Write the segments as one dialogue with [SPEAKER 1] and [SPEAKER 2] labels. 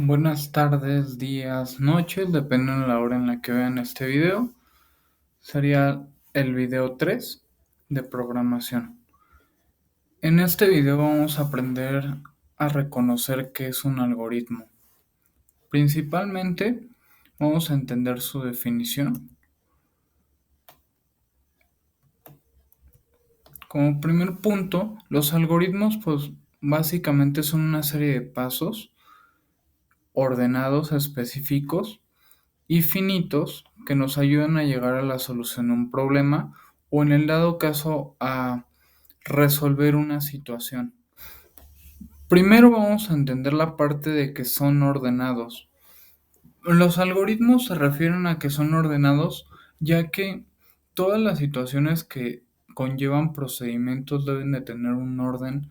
[SPEAKER 1] Buenas tardes, días, noches, depende de la hora en la que vean este video. Sería el video 3 de programación. En este video vamos a aprender a reconocer qué es un algoritmo. Principalmente vamos a entender su definición. Como primer punto, los algoritmos pues básicamente son una serie de pasos ordenados, específicos y finitos que nos ayudan a llegar a la solución de un problema o en el dado caso a resolver una situación. Primero vamos a entender la parte de que son ordenados. Los algoritmos se refieren a que son ordenados ya que todas las situaciones que conllevan procedimientos deben de tener un orden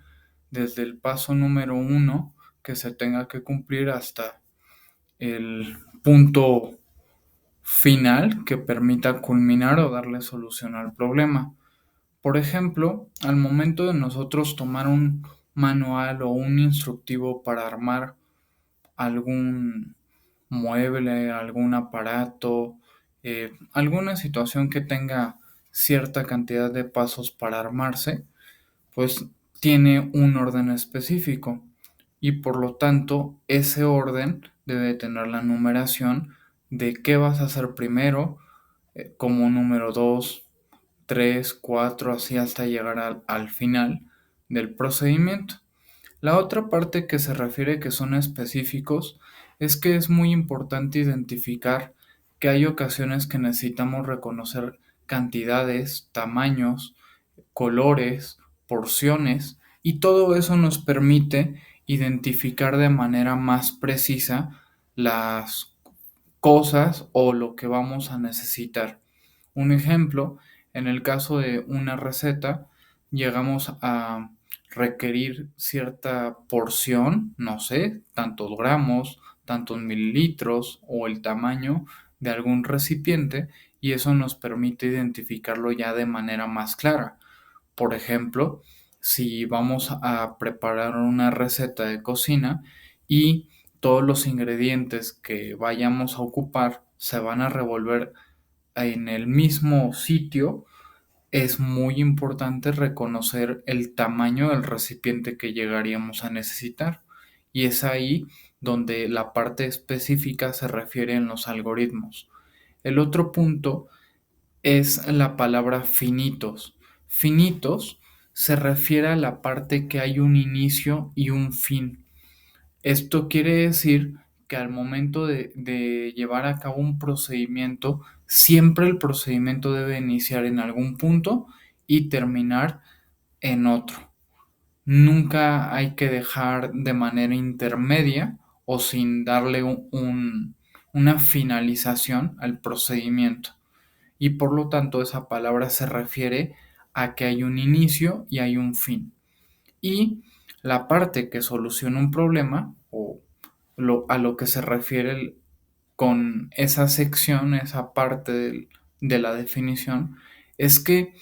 [SPEAKER 1] desde el paso número uno que se tenga que cumplir hasta el punto final que permita culminar o darle solución al problema. Por ejemplo, al momento de nosotros tomar un manual o un instructivo para armar algún mueble, algún aparato, alguna situación que tenga cierta cantidad de pasos para armarse, pues tiene un orden específico y por lo tanto ese orden debe tener la numeración de qué vas a hacer primero, como número 2, 3, 4, así hasta llegar al final del procedimiento. La otra parte que se refiere que son específicos es que es muy importante identificar que hay ocasiones que necesitamos reconocer cantidades, tamaños, colores, porciones, y todo eso nos permite identificar de manera más precisa las cosas o lo que vamos a necesitar. Un ejemplo, en el caso de una receta, llegamos a requerir cierta porción, no sé, tantos gramos, tantos mililitros o el tamaño de algún recipiente, y eso nos permite identificarlo ya de manera más clara. Por ejemplo, si vamos a preparar una receta de cocina y todos los ingredientes que vayamos a ocupar se van a revolver en el mismo sitio, es muy importante reconocer el tamaño del recipiente que llegaríamos a necesitar. Y es ahí donde la parte específica se refiere en los algoritmos. El otro punto es la palabra finitos. Finitos se refiere a la parte que hay un inicio y un fin. Esto quiere decir que al momento de llevar a cabo un procedimiento, siempre el procedimiento debe iniciar en algún punto y terminar en otro. Nunca hay que dejar de manera intermedia o sin darle una finalización al procedimiento. Y por lo tanto esa palabra se refiere a que hay un inicio y hay un fin. Y la parte que soluciona un problema o a lo que se refiere con esa sección, esa parte de la definición, es que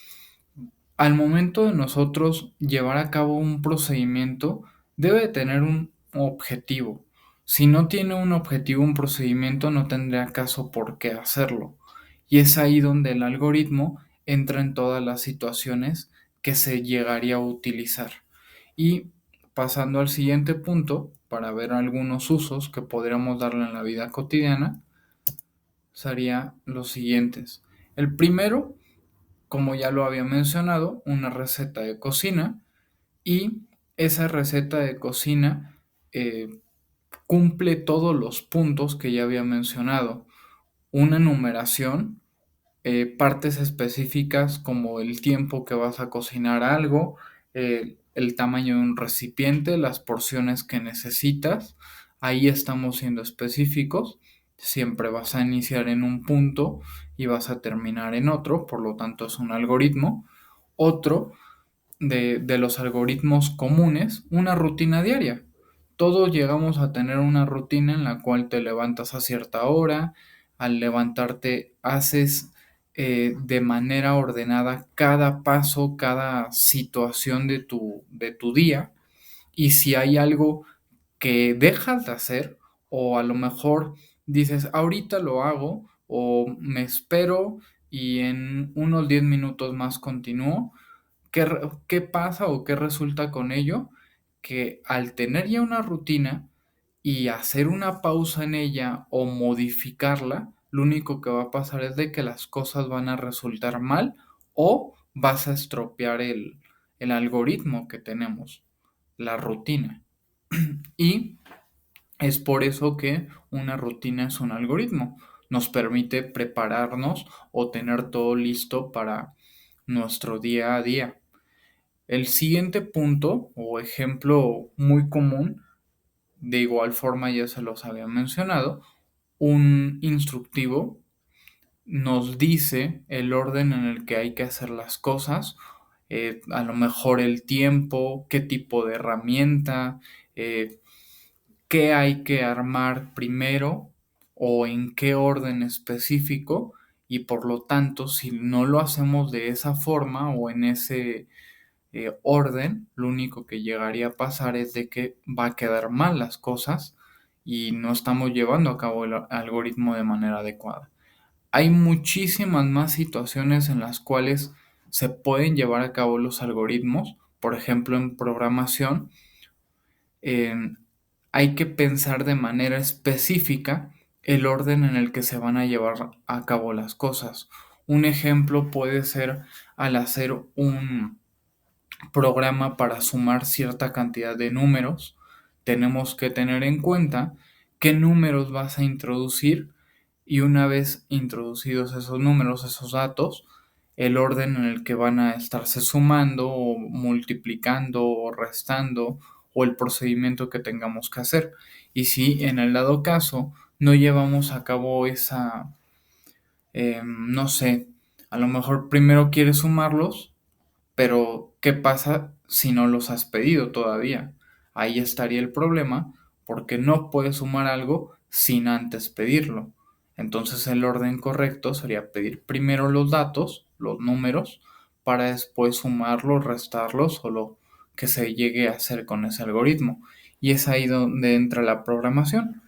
[SPEAKER 1] al momento de nosotros llevar a cabo un procedimiento, debe tener un objetivo. Si no tiene un objetivo, un procedimiento, no tendría caso por qué hacerlo. Y es ahí donde el algoritmo entra en todas las situaciones que se llegaría a utilizar. Y pasando al siguiente punto, para ver algunos usos que podríamos darle en la vida cotidiana, sería los siguientes. El primero, como ya lo había mencionado, una receta de cocina, y esa receta de cocina cumple todos los puntos que ya había mencionado. Una numeración, partes específicas como el tiempo que vas a cocinar algo, el tamaño de un recipiente, las porciones que necesitas. Ahí estamos siendo específicos. Siempre vas a iniciar en un punto y vas a terminar en otro, por lo tanto es un algoritmo. Otro de los algoritmos comunes, una rutina diaria. Todos llegamos a tener una rutina en la cual te levantas a cierta hora, al levantarte haces de manera ordenada cada paso, cada situación de tu día, y si hay algo que dejas de hacer O a lo mejor dices, ahorita lo hago o me espero y en unos 10 minutos más continúo. ¿Qué pasa o qué resulta con ello? Que al tener ya una rutina y hacer una pausa en ella o modificarla, lo único que va a pasar es de que las cosas van a resultar mal o vas a estropear el algoritmo que tenemos, la rutina. Y es por eso que una rutina es un algoritmo. Nos permite prepararnos o tener todo listo para nuestro día a día. El siguiente punto o ejemplo muy común, de igual forma ya se los había mencionado, un instructivo nos dice el orden en el que hay que hacer las cosas, a lo mejor el tiempo, qué tipo de herramienta, eh, qué hay que armar primero o en qué orden específico, y por lo tanto, si no lo hacemos de esa forma o en ese orden, lo único que llegaría a pasar es de que va a quedar mal las cosas y no estamos llevando a cabo el algoritmo de manera adecuada. Hay muchísimas más situaciones en las cuales se pueden llevar a cabo los algoritmos. Por ejemplo, en programación, em, hay que pensar de manera específica el orden en el que se van a llevar a cabo las cosas. Un ejemplo puede ser al hacer un programa para sumar cierta cantidad de números, tenemos que tener en cuenta qué números vas a introducir y una vez introducidos esos números, esos datos, el orden en el que van a estarse sumando o multiplicando o restando o el procedimiento que tengamos que hacer. Y si en el dado caso no llevamos a cabo esa, no sé, a lo mejor primero quieres sumarlos, pero, ¿qué pasa si no los has pedido todavía? Ahí estaría el problema, porque no puedes sumar algo sin antes pedirlo. Entonces el orden correcto sería pedir primero los datos, los números, para después sumarlos, restarlos o lo que se llegue a hacer con ese algoritmo. Y es ahí donde entra la programación.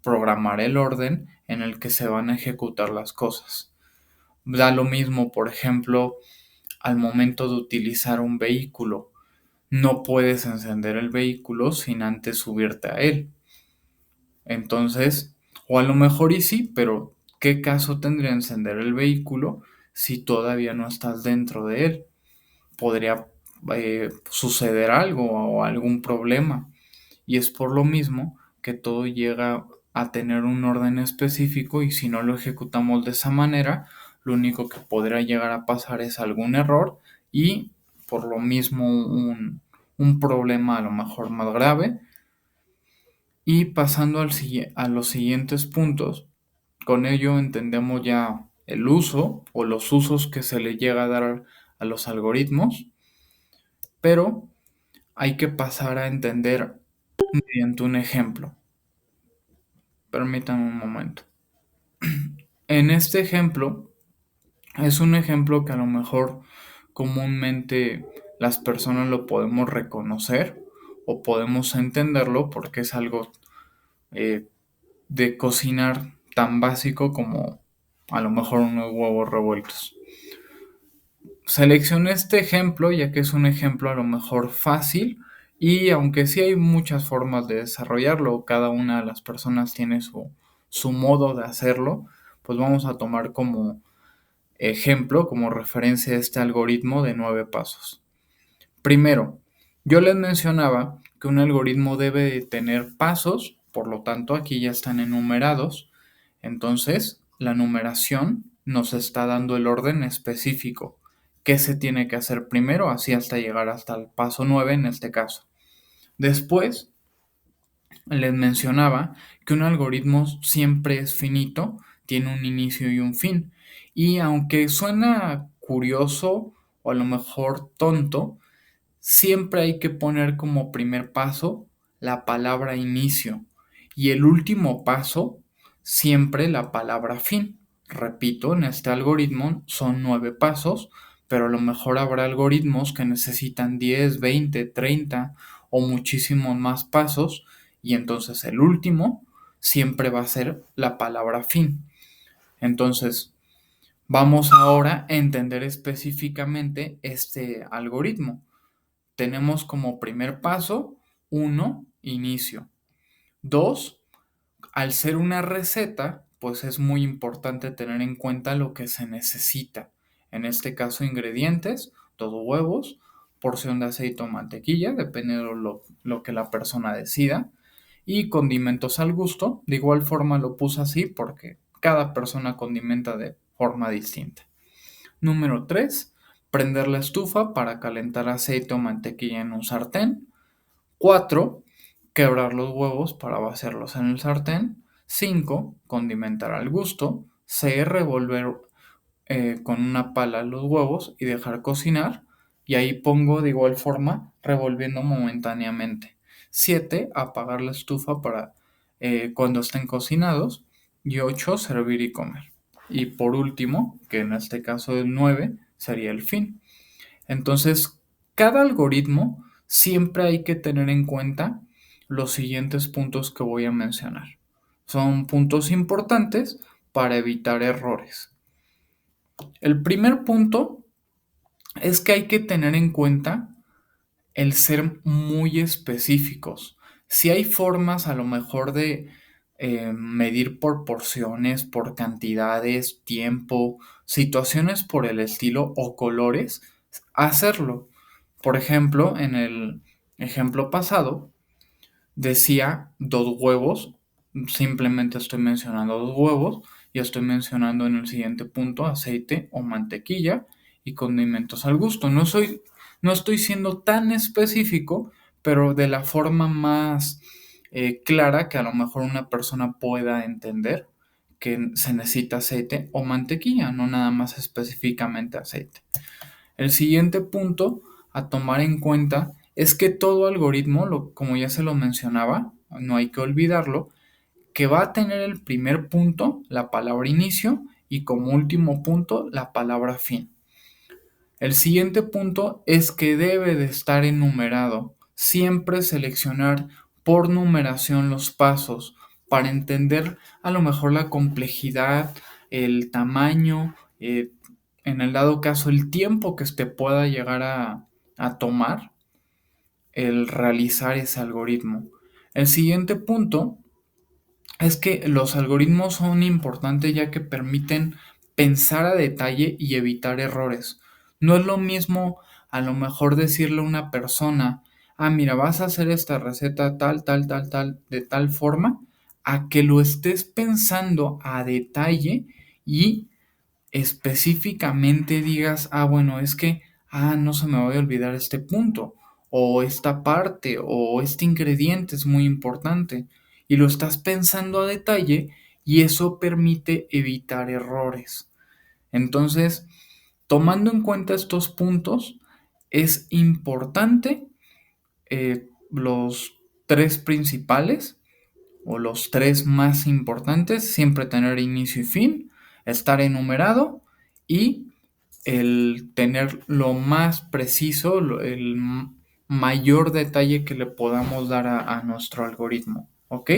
[SPEAKER 1] Programar el orden en el que se van a ejecutar las cosas. Da lo mismo, por ejemplo, al momento de utilizar un vehículo. No puedes encender el vehículo sin antes subirte a él. Entonces, o a lo mejor y sí, pero ¿qué caso tendría encender el vehículo si todavía no estás dentro de él? Podría suceder algo o algún problema. Y es por lo mismo que todo llega a tener un orden específico y si no lo ejecutamos de esa manera, lo único que podría llegar a pasar es algún error y por lo mismo un problema a lo mejor más grave. Y pasando a los siguientes puntos, con ello entendemos ya el uso o los usos que se le llega a dar a los algoritmos, pero hay que pasar a entender mediante un ejemplo. Permítanme un momento. En este ejemplo, es un ejemplo que a lo mejor comúnmente las personas lo podemos reconocer o podemos entenderlo porque es algo eh, de cocinar tan básico como a lo mejor unos huevos revueltos. Seleccioné este ejemplo ya que es un ejemplo a lo mejor fácil y aunque sí hay muchas formas de desarrollarlo, cada una de las personas tiene su modo de hacerlo, pues vamos a tomar como ejemplo, como referencia este algoritmo de 9 pasos. Primero, yo les mencionaba que un algoritmo debe de tener pasos, por lo tanto aquí ya están enumerados, entonces la numeración nos está dando el orden específico, qué se tiene que hacer primero, así hasta llegar hasta el paso 9 en este caso. Después, les mencionaba que un algoritmo siempre es finito, tiene un inicio y un fin. Y aunque suena curioso o a lo mejor tonto, siempre hay que poner como primer paso la palabra inicio y el último paso siempre la palabra fin. Repito, en este algoritmo son 9 pasos, pero a lo mejor habrá algoritmos que necesitan 10, 20, 30 o muchísimos más pasos y entonces el último siempre va a ser la palabra fin. Entonces, vamos ahora a entender específicamente este algoritmo. Tenemos como primer paso, uno, inicio. Dos, al ser una receta, pues es muy importante tener en cuenta lo que se necesita. En este caso, ingredientes, 2 huevos, porción de aceite o mantequilla, dependiendo lo que la persona decida, y condimentos al gusto. De igual forma lo puse así porque cada persona condimenta de forma distinta. Número 3, prender la estufa para calentar aceite o mantequilla en un sartén. 4, quebrar los huevos para vaciarlos en el sartén. 5, condimentar al gusto. 6, revolver con una pala los huevos y dejar cocinar. Y ahí pongo de igual forma revolviendo momentáneamente. 7, apagar la estufa para cuando estén cocinados. Y 8, servir y comer. Y por último, que en este caso es 9, sería el fin. Entonces, cada algoritmo siempre hay que tener en cuenta los siguientes puntos que voy a mencionar. Son puntos importantes para evitar errores. El primer punto es que hay que tener en cuenta el ser muy específicos. Si hay formas a lo mejor de medir por porciones, por cantidades, tiempo, situaciones por el estilo o colores, hacerlo. Por ejemplo, en el ejemplo pasado decía 2 huevos, simplemente estoy mencionando 2 huevos y estoy mencionando en el siguiente punto aceite o mantequilla y condimentos al gusto. No estoy siendo tan específico, pero de la forma más clara que a lo mejor una persona pueda entender que se necesita aceite o mantequilla, no nada más específicamente aceite. El siguiente punto a tomar en cuenta es que todo algoritmo, como ya se lo mencionaba, no hay que olvidarlo, que va a tener el primer punto, la palabra inicio, y como último punto, la palabra fin. El siguiente punto es que debe de estar enumerado. Siempre seleccionar por numeración los pasos para entender a lo mejor la complejidad, el tamaño, en el dado caso el tiempo que te pueda llegar a tomar el realizar ese algoritmo. El siguiente punto es que los algoritmos son importantes ya que permiten pensar a detalle y evitar errores. No es lo mismo a lo mejor decirle a una persona, ah, mira, vas a hacer esta receta tal, tal, tal, tal, de tal forma, a que lo estés pensando a detalle y específicamente digas, ah, bueno, es que, no se me va a olvidar este punto, o esta parte, o este ingrediente es muy importante, y lo estás pensando a detalle, y eso permite evitar errores. Entonces, tomando en cuenta estos puntos, es importante los tres principales o los tres más importantes, siempre tener inicio y fin, estar enumerado y el tener lo más preciso, el mayor detalle que le podamos dar a nuestro algoritmo, ¿ok?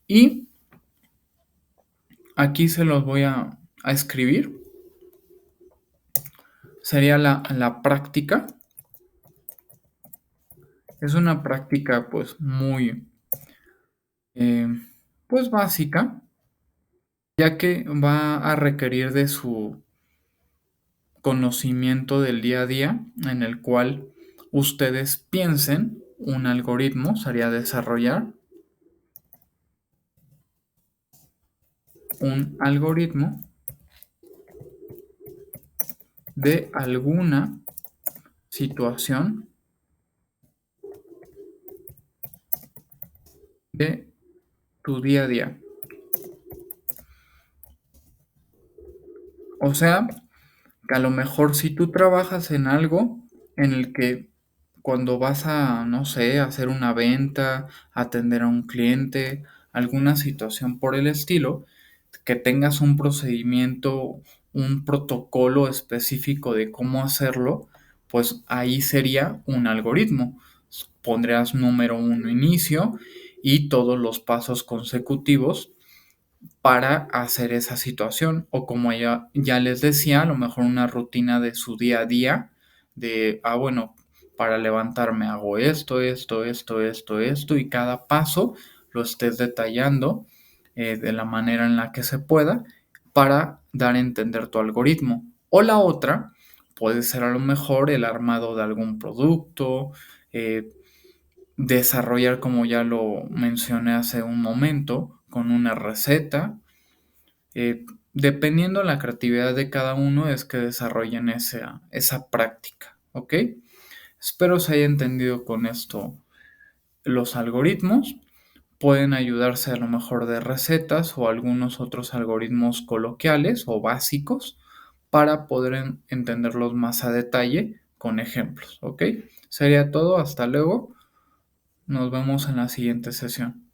[SPEAKER 1] Y aquí se los voy a escribir. Sería la práctica. Es una práctica pues muy eh, pues básica, ya que va a requerir de su conocimiento del día a día en el cual ustedes piensen un algoritmo, sería desarrollar un algoritmo de alguna situación de tu día a día. O sea, que a lo mejor si tú trabajas en algo en el que cuando vas a, no sé, hacer una venta, atender a un cliente, alguna situación por el estilo, que tengas un procedimiento, un protocolo específico de cómo hacerlo, pues ahí sería un algoritmo. Pondrías número 1 inicio y todos los pasos consecutivos para hacer esa situación. O como ya les decía, a lo mejor una rutina de su día a día, de, bueno, para levantarme hago esto, esto, esto, esto, esto, y cada paso lo estés detallando de la manera en la que se pueda para dar a entender tu algoritmo. O la otra puede ser a lo mejor el armado de algún producto, eh, desarrollar, como ya lo mencioné hace un momento, con una receta. Dependiendo de la creatividad de cada uno es que desarrollen esa práctica, ¿ok? Espero se haya entendido con esto. Los algoritmos pueden ayudarse a lo mejor de recetas o algunos otros algoritmos coloquiales o básicos para poder entenderlos más a detalle con ejemplos, ¿ok? Sería todo, hasta luego, nos vemos en la siguiente sesión.